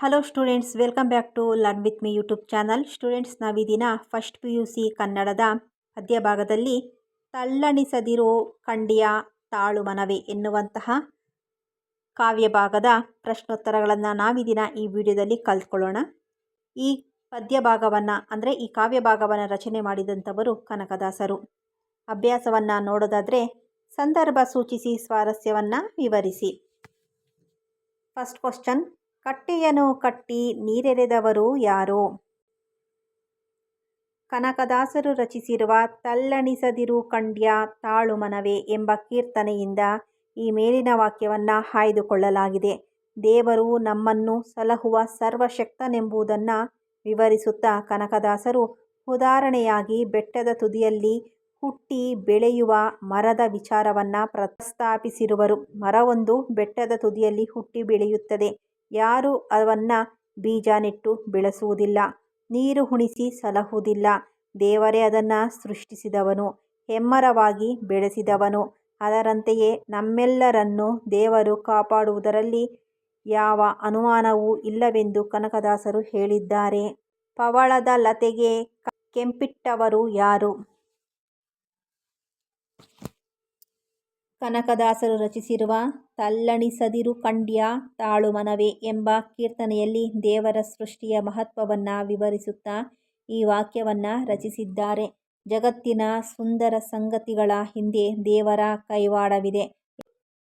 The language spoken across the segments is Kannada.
Hello students, welcome back to learn with me YouTube channel. Students, ನಾವೀ ದಿನ ಫಸ್ಟ್ PUC ಕನ್ನಡದ ಪದ್ಯ ಭಾಗದಲ್ಲಿ ತಲ್ಲಣಿಸದಿರೋ ಕಂಡ್ಯ ತಾಳು ಮನವೇ ಎನ್ನುವಂತಹ ಕಾವ್ಯ ಭಾಗದ ಪ್ರಶ್ನೋತ್ತರಗಳನ್ನು ನಾವೀ ದಿನ ಈ ವಿಡಿಯೋದಲ್ಲಿ ಕಲ್ತ್ಕೊಳ್ಳೋಣ. ಈ ಪದ್ಯ ಭಾಗವನ್ನು ಅಂದರೆ ಈ ಕಾವ್ಯ ಭಾಗವನ್ನು ರಚನೆ ಮಾಡಿದಂಥವರು ಕನಕದಾಸರು. ಅಭ್ಯಾಸವನ್ನು ನೋಡೋದಾದರೆ ಸಂದರ್ಭ ಸೂಚಿಸಿ ಸ್ವಾರಸ್ಯವನ್ನು ವಿವರಿಸಿ. ಫಸ್ಟ್ ಕ್ವಶನ್, ಕಟ್ಟೆಯನ್ನು ಕಟ್ಟಿ ನೀರೆರೆದವರು ಯಾರು? ಕನಕದಾಸರು ರಚಿಸಿರುವ ತಲ್ಲಣಿಸದಿರು ಕಂಡ್ಯ ತಾಳು ಮನವೇ ಎಂಬ ಕೀರ್ತನೆಯಿಂದ ಈ ಮೇಲಿನ ವಾಕ್ಯವನ್ನು ಆಯ್ದುಕೊಳ್ಳಲಾಗಿದೆ. ದೇವರು ನಮ್ಮನ್ನು ಸಲಹುವ ಸರ್ವಶಕ್ತನೆಂಬುದನ್ನು ವಿವರಿಸುತ್ತಾ ಕನಕದಾಸರು ಉದಾಹರಣೆಯಾಗಿ ಬೆಟ್ಟದ ತುದಿಯಲ್ಲಿ ಹುಟ್ಟಿ ಬೆಳೆಯುವ ಮರದ ವಿಚಾರವನ್ನು ಪ್ರಸ್ತಾಪಿಸಿರುವರು. ಮರವೊಂದು ಬೆಟ್ಟದ ತುದಿಯಲ್ಲಿ ಹುಟ್ಟಿ ಬೆಳೆಯುತ್ತದೆ. ಯಾರೂ ಅವನ್ನು ಬೀಜ ನೆಟ್ಟು ಬೆಳೆಸುವುದಿಲ್ಲ, ನೀರು ಉಣಿಸಿ ಸಲಹುವುದಿಲ್ಲ. ದೇವರೇ ಅದನ್ನು ಸೃಷ್ಟಿಸಿದವನು, ಹೆಮ್ಮರವಾಗಿ ಬೆಳೆಸಿದವನು. ಅದರಂತೆಯೇ ನಮ್ಮೆಲ್ಲರನ್ನು ದೇವರು ಕಾಪಾಡುವುದರಲ್ಲಿ ಯಾವ ಅನುಮಾನವೂ ಇಲ್ಲವೆಂದು ಕನಕದಾಸರು ಹೇಳಿದ್ದಾರೆ. ಪವಳದ ಲತೆಗೆ ಕೆಂಪಿಟ್ಟವರು ಯಾರು? ಕನಕದಾಸರು ರಚಿಸಿರುವ ತಲ್ಲಣಿಸದಿರು ಕಂಡ್ಯ ತಾಳು ಮನವೇ ಎಂಬ ಕೀರ್ತನೆಯಲ್ಲಿ ದೇವರ ಸೃಷ್ಟಿಯ ಮಹತ್ವವನ್ನು ವಿವರಿಸುತ್ತಾ ಈ ವಾಕ್ಯವನ್ನು ರಚಿಸಿದ್ದಾರೆ. ಜಗತ್ತಿನ ಸುಂದರ ಸಂಗತಿಗಳ ಹಿಂದೆ ದೇವರ ಕೈವಾಡವಿದೆ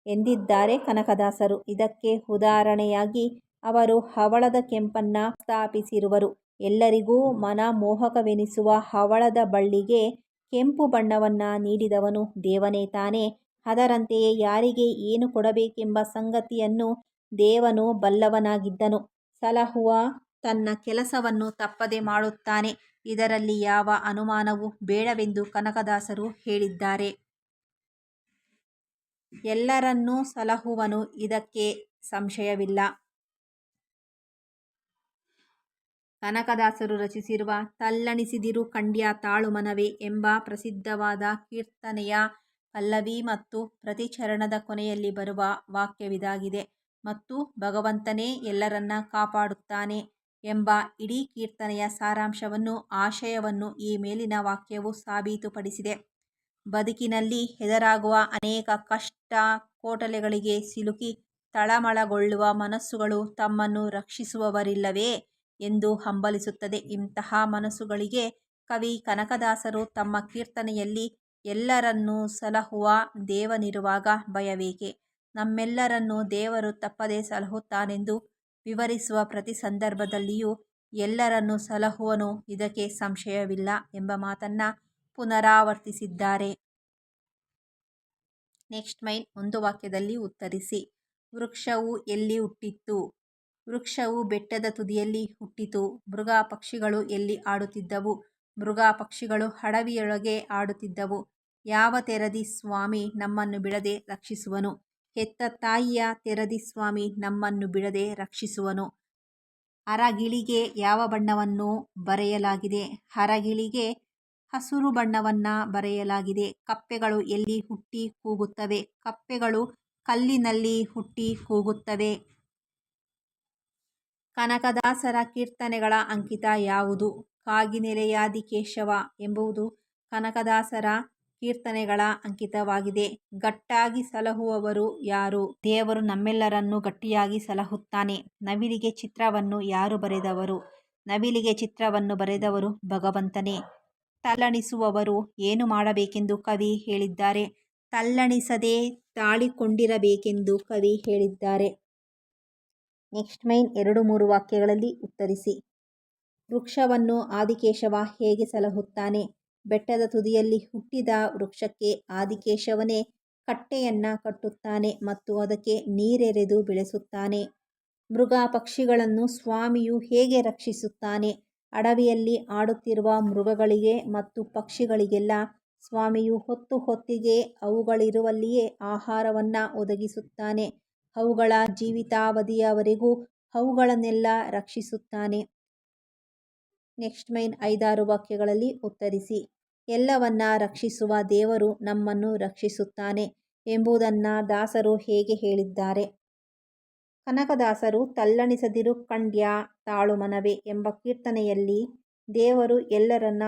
ಎಂದಿದ್ದಾರೆ ಕನಕದಾಸರು. ಇದಕ್ಕೆ ಉದಾಹರಣೆಯಾಗಿ ಅವರು ಹವಳದ ಕೆಂಪನ್ನು ಸ್ಥಾಪಿಸಿರುವರು. ಎಲ್ಲರಿಗೂ ಮನಮೋಹಕವೆನಿಸುವ ಹವಳದ ಬಳ್ಳಿಗೆ ಕೆಂಪು ಬಣ್ಣವನ್ನು ನೀಡಿದವನು ದೇವನೇ ತಾನೇ. ಅದರಂತೆಯೇ ಯಾರಿಗೆ ಏನು ಕೊಡಬೇಕೆಂಬ ಸಂಗತಿಯನ್ನು ದೇವನು ಬಲ್ಲವನಾಗಿದ್ದನು. ಸಲಹುವ ತನ್ನ ಕೆಲಸವನ್ನು ತಪ್ಪದೆ ಮಾಡುತ್ತಾನೆ. ಇದರಲ್ಲಿ ಯಾವ ಅನುಮಾನವೂ ಬೇಡವೆಂದು ಕನಕದಾಸರು ಹೇಳಿದ್ದಾರೆ. ಎಲ್ಲರನ್ನೂ ಸಲಹುವನು, ಇದಕ್ಕೆ ಸಂಶಯವಿಲ್ಲ. ಕನಕದಾಸರು ರಚಿಸಿರುವ ತಲ್ಲಣಿಸದಿರು ಕಂಡ್ಯ ತಾಳು ಮನವೇ ಎಂಬ ಪ್ರಸಿದ್ಧವಾದ ಕೀರ್ತನೆಯ ಪಲ್ಲವಿ ಮತ್ತು ಪ್ರತಿಚರಣದ ಕೊನೆಯಲ್ಲಿ ಬರುವ ವಾಕ್ಯವಿದಾಗಿದೆ. ಮತ್ತು ಭಗವಂತನೇ ಎಲ್ಲರನ್ನ ಕಾಪಾಡುತ್ತಾನೆ ಎಂಬ ಇಡೀ ಕೀರ್ತನೆಯ ಸಾರಾಂಶವನ್ನು, ಆಶಯವನ್ನು ಈ ಮೇಲಿನ ವಾಕ್ಯವು ಸಾಬೀತುಪಡಿಸಿದೆ. ಬದುಕಿನಲ್ಲಿ ಎದುರಾಗುವ ಅನೇಕ ಕಷ್ಟ ಕೋಟಲೆಗಳಿಗೆ ಸಿಲುಕಿ ತಳಮಳಗೊಳ್ಳುವ ಮನಸ್ಸುಗಳು ತಮ್ಮನ್ನು ರಕ್ಷಿಸುವವರಿಲ್ಲವೇ ಎಂದು ಹಂಬಲಿಸುತ್ತದೆ. ಇಂತಹ ಮನಸ್ಸುಗಳಿಗೆ ಕವಿ ಕನಕದಾಸರು ತಮ್ಮ ಕೀರ್ತನೆಯಲ್ಲಿ ಎಲ್ಲರನ್ನೂ ಸಲಹುವ ದೇವನಿರುವಾಗ ಭಯವೇಕೆ, ನಮ್ಮೆಲ್ಲರನ್ನೂ ದೇವರು ತಪ್ಪದೆ ಸಲಹುತ್ತಾನೆಂದು ವಿವರಿಸುವ ಪ್ರತಿ ಸಂದರ್ಭದಲ್ಲಿಯೂ ಎಲ್ಲರನ್ನೂ ಸಲಹುವನು, ಇದಕ್ಕೆ ಸಂಶಯವಿಲ್ಲ ಎಂಬ ಮಾತನ್ನು ಪುನರಾವರ್ತಿಸಿದ್ದಾರೆ. ನೆಕ್ಸ್ಟ್ ಮೈನ್, ಒಂದು ವಾಕ್ಯದಲ್ಲಿ ಉತ್ತರಿಸಿ. ವೃಕ್ಷವು ಎಲ್ಲಿ ಹುಟ್ಟಿತ್ತು? ವೃಕ್ಷವು ಬೆಟ್ಟದ ತುದಿಯಲ್ಲಿ ಹುಟ್ಟಿತು. ಮೃಗ ಪಕ್ಷಿಗಳು ಎಲ್ಲಿ ಆಡುತ್ತಿದ್ದವು? ಮೃಗ ಪಕ್ಷಿಗಳು ಅಡವಿಯೊಳಗೆ ಆಡುತ್ತಿದ್ದವು. ಯಾವ ತೆರದಿ ಸ್ವಾಮಿ ನಮ್ಮನ್ನು ಬಿಡದೆ ರಕ್ಷಿಸುವನು? ಹೆತ್ತ ತಾಯಿಯ ತೆರದಿ ಸ್ವಾಮಿ ನಮ್ಮನ್ನು ಬಿಡದೆ ರಕ್ಷಿಸುವನು. ಅರಗಿಳಿಗೆ ಯಾವ ಬಣ್ಣವನ್ನು ಬರೆಯಲಾಗಿದೆ? ಅರಗಿಳಿಗೆ ಹಸುರು ಬಣ್ಣವನ್ನು ಬರೆಯಲಾಗಿದೆ. ಕಪ್ಪೆಗಳು ಎಲ್ಲಿ ಹುಟ್ಟಿ ಕೂಗುತ್ತವೆ? ಕಪ್ಪೆಗಳು ಕಲ್ಲಿನಲ್ಲಿ ಹುಟ್ಟಿ ಕೂಗುತ್ತವೆ. ಕನಕದಾಸರ ಕೀರ್ತನೆಗಳ ಅಂಕಿತ ಯಾವುದು? ಕಾಗಿನೆಲೆಯಾದಿಕೇಶವ ಎಂಬುದು ಕನಕದಾಸರ ಕೀರ್ತನೆಗಳ ಅಂಕಿತವಾಗಿದೆ. ಗಟ್ಟಾಗಿ ಸಲಹುವವರು ಯಾರು? ದೇವರು ನಮ್ಮೆಲ್ಲರನ್ನೂ ಗಟ್ಟಿಯಾಗಿ ಸಲಹುತ್ತಾನೆ. ನವಿಲಿಗೆ ಚಿತ್ರವನ್ನು ಯಾರು ಬರೆದವರು? ನವಿಲಿಗೆ ಚಿತ್ರವನ್ನು ಬರೆದವರು ಭಗವಂತನೇ. ತಲ್ಲಣಿಸುವವರು ಏನು ಮಾಡಬೇಕೆಂದು ಕವಿ ಹೇಳಿದ್ದಾರೆ? ತಲ್ಲಣಿಸದೆ ತಾಳಿಕೊಂಡಿರಬೇಕೆಂದು ಕವಿ ಹೇಳಿದ್ದಾರೆ. ನೆಕ್ಸ್ಟ್ ಮೈನ್, 2-3 ವಾಕ್ಯಗಳಲ್ಲಿ ಉತ್ತರಿಸಿ. ವೃಕ್ಷವನ್ನು ಆದಿಕೇಶವ ಹೇಗೆ ಸಲಹುತ್ತಾನೆ? ಬೆಟ್ಟದ ತುದಿಯಲ್ಲಿ ಹುಟ್ಟಿದ ವೃಕ್ಷಕ್ಕೆ ಆದಿಕೇಶವನೇ ಕಟ್ಟೆಯನ್ನು ಕಟ್ಟುತ್ತಾನೆ ಮತ್ತು ಅದಕ್ಕೆ ನೀರೆರೆದು ಬೆಳೆಸುತ್ತಾನೆ. ಮೃಗ ಪಕ್ಷಿಗಳನ್ನು ಸ್ವಾಮಿಯು ಹೇಗೆ ರಕ್ಷಿಸುತ್ತಾನೆ? ಅಡವಿಯಲ್ಲಿ ಆಡುತ್ತಿರುವ ಮೃಗಗಳಿಗೆ ಮತ್ತು ಪಕ್ಷಿಗಳಿಗೆಲ್ಲ ಸ್ವಾಮಿಯು ಹೊತ್ತು ಹೊತ್ತಿಗೆ ಅವುಗಳಿರುವಲ್ಲಿಯೇ ಆಹಾರವನ್ನು ಒದಗಿಸುತ್ತಾನೆ. ಅವುಗಳ ಜೀವಿತಾವಧಿಯವರೆಗೂ ಅವುಗಳನ್ನೆಲ್ಲ ರಕ್ಷಿಸುತ್ತಾನೆ. ನೆಕ್ಸ್ಟ್ ಮೈನ್, 5-6 ವಾಕ್ಯಗಳಲ್ಲಿ ಉತ್ತರಿಸಿ. ಎಲ್ಲವನ್ನ ರಕ್ಷಿಸುವ ದೇವರು ನಮ್ಮನ್ನು ರಕ್ಷಿಸುತ್ತಾನೆ ಎಂಬುದನ್ನು ದಾಸರು ಹೇಗೆ ಹೇಳಿದ್ದಾರೆ? ಕನಕದಾಸರು ತಲ್ಲಣಿಸದಿರು ಕಂಡ್ಯಾ ತಾಳು ಮನವೇ ಎಂಬ ಕೀರ್ತನೆಯಲ್ಲಿ ದೇವರು ಎಲ್ಲರನ್ನ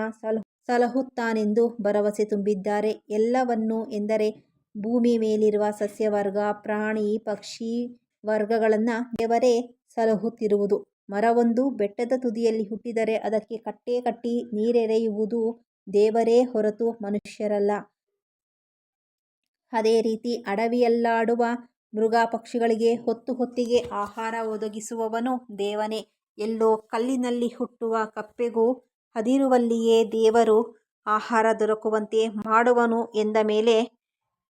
ಸಲಹುತ್ತಾನೆಂದು ಭರವಸೆ ತುಂಬಿದ್ದಾರೆ. ಎಲ್ಲವನ್ನೂ ಎಂದರೆ ಭೂಮಿ ಮೇಲಿರುವ ಸಸ್ಯವರ್ಗ, ಪ್ರಾಣಿ, ಪಕ್ಷಿ ವರ್ಗಗಳನ್ನು ದೇವರೇ ಸಲಹುತ್ತಿರುವುದು. ಮರವೊಂದು ಬೆಟ್ಟದ ತುದಿಯಲ್ಲಿ ಹುಟ್ಟಿದರೆ ಅದಕ್ಕೆ ಕಟ್ಟೆ ಕಟ್ಟಿ ನೀರೆರೆಯುವುದು ದೇವರೇ ಹೊರತು ಮನುಷ್ಯರಲ್ಲ. ಅದೇ ರೀತಿ ಅಡವಿಯಲ್ಲಾಡುವ ಮೃಗ ಪಕ್ಷಿಗಳಿಗೆ ಹೊತ್ತು ಹೊತ್ತಿಗೆ ಆಹಾರ ಒದಗಿಸುವವನು ದೇವನೇ. ಎಲ್ಲೋ ಕಲ್ಲಿನಲ್ಲಿ ಹುಟ್ಟುವ ಕಪ್ಪೆಗೂ ಅದಿರುವಲ್ಲಿಯೇ ದೇವರು ಆಹಾರ ದೊರಕುವಂತೆ ಮಾಡುವನು ಎಂದ ಮೇಲೆ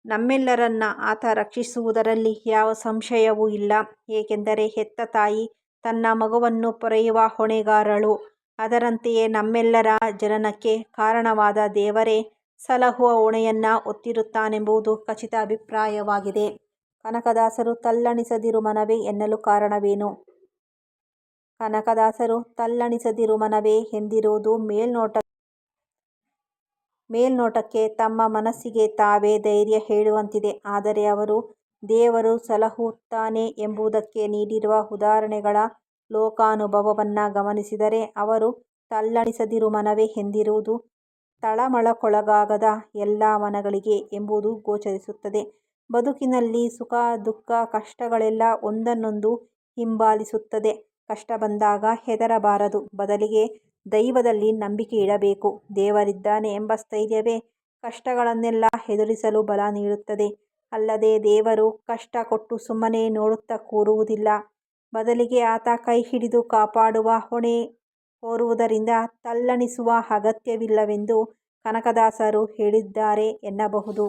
ನಮ್ಮೆಲ್ಲರನ್ನ ಆತ ರಕ್ಷಿಸುವುದರಲ್ಲಿ ಯಾವ ಸಂಶಯವೂ ಇಲ್ಲ. ಏಕೆಂದರೆ ಹೆತ್ತ ತಾಯಿ ತನ್ನ ಮಗುವನ್ನು ಪೊರೆಯುವ ಹೊಣೆಗಾರಳು. ಅದರಂತೆಯೇ ನಮ್ಮೆಲ್ಲರ ಜನನಕ್ಕೆ ಕಾರಣವಾದ ದೇವರೇ ಸಲಹುವ ಹೊಣೆಯನ್ನ ಹೊತ್ತಿರುತ್ತಾನೆಂಬುದು ಖಚಿತ ಅಭಿಪ್ರಾಯವಾಗಿದೆ. ಕನಕದಾಸರು ತಲ್ಲಣಿಸದಿರು ಮನವೇ ಎನ್ನಲು ಕಾರಣವೇನು? ಕನಕದಾಸರು ತಲ್ಲಣಿಸದಿರು ಮನವೇ ಎಂದಿರುವುದು ಮೇಲ್ನೋಟಕ್ಕೆ ತಮ್ಮ ಮನಸ್ಸಿಗೆ ತಾವೇ ಧೈರ್ಯ ಹೇಳುವಂತಿದೆ. ಆದರೆ ಅವರು ದೇವರು ಸಲಹುತ್ತಾನೆ ಎಂಬುದಕ್ಕೆ ನೀಡಿರುವ ಉದಾಹರಣೆಗಳ ಲೋಕಾನುಭವವನ್ನು ಗಮನಿಸಿದರೆ ಅವರು ತಲ್ಲಣಿಸದಿರು ಮನವೇ ಎಂದಿರುವುದು ತಳಮಳಕ್ಕೊಳಗಾಗದ ಎಲ್ಲ ಮನಗಳಿಗೆ ಎಂಬುದು ಗೋಚರಿಸುತ್ತದೆ. ಬದುಕಿನಲ್ಲಿ ಸುಖ ದುಃಖ ಕಷ್ಟಗಳೆಲ್ಲ ಒಂದನ್ನೊಂದು ಹಿಂಬಾಲಿಸುತ್ತದೆ. ಕಷ್ಟ ಬಂದಾಗ ಹೆದರಬಾರದು, ಬದಲಿಗೆ ದೈವದಲ್ಲಿ ನಂಬಿಕೆ ಇಡಬೇಕು. ದೇವರಿದ್ದಾನೆ ಎಂಬ ಸ್ಥೈರ್ಯವೇ ಕಷ್ಟಗಳನ್ನೆಲ್ಲ ಎದುರಿಸಲು ಬಲ ನೀಡುತ್ತದೆ. ಅಲ್ಲದೆ ದೇವರು ಕಷ್ಟ ಕೊಟ್ಟು ಸುಮ್ಮನೆ ನೋಡುತ್ತಾ ಕೂರುವುದಿಲ್ಲ. ಬದಲಿಗೆ ಆತ ಕೈ ಹಿಡಿದು ಕಾಪಾಡುವ ಹೊಣೆ ಹೊರುವುದರಿಂದ ತಲ್ಲಣಿಸುವ ಅಗತ್ಯವಿಲ್ಲವೆಂದು ಕನಕದಾಸರು ಹೇಳಿದ್ದಾರೆ ಎನ್ನಬಹುದು.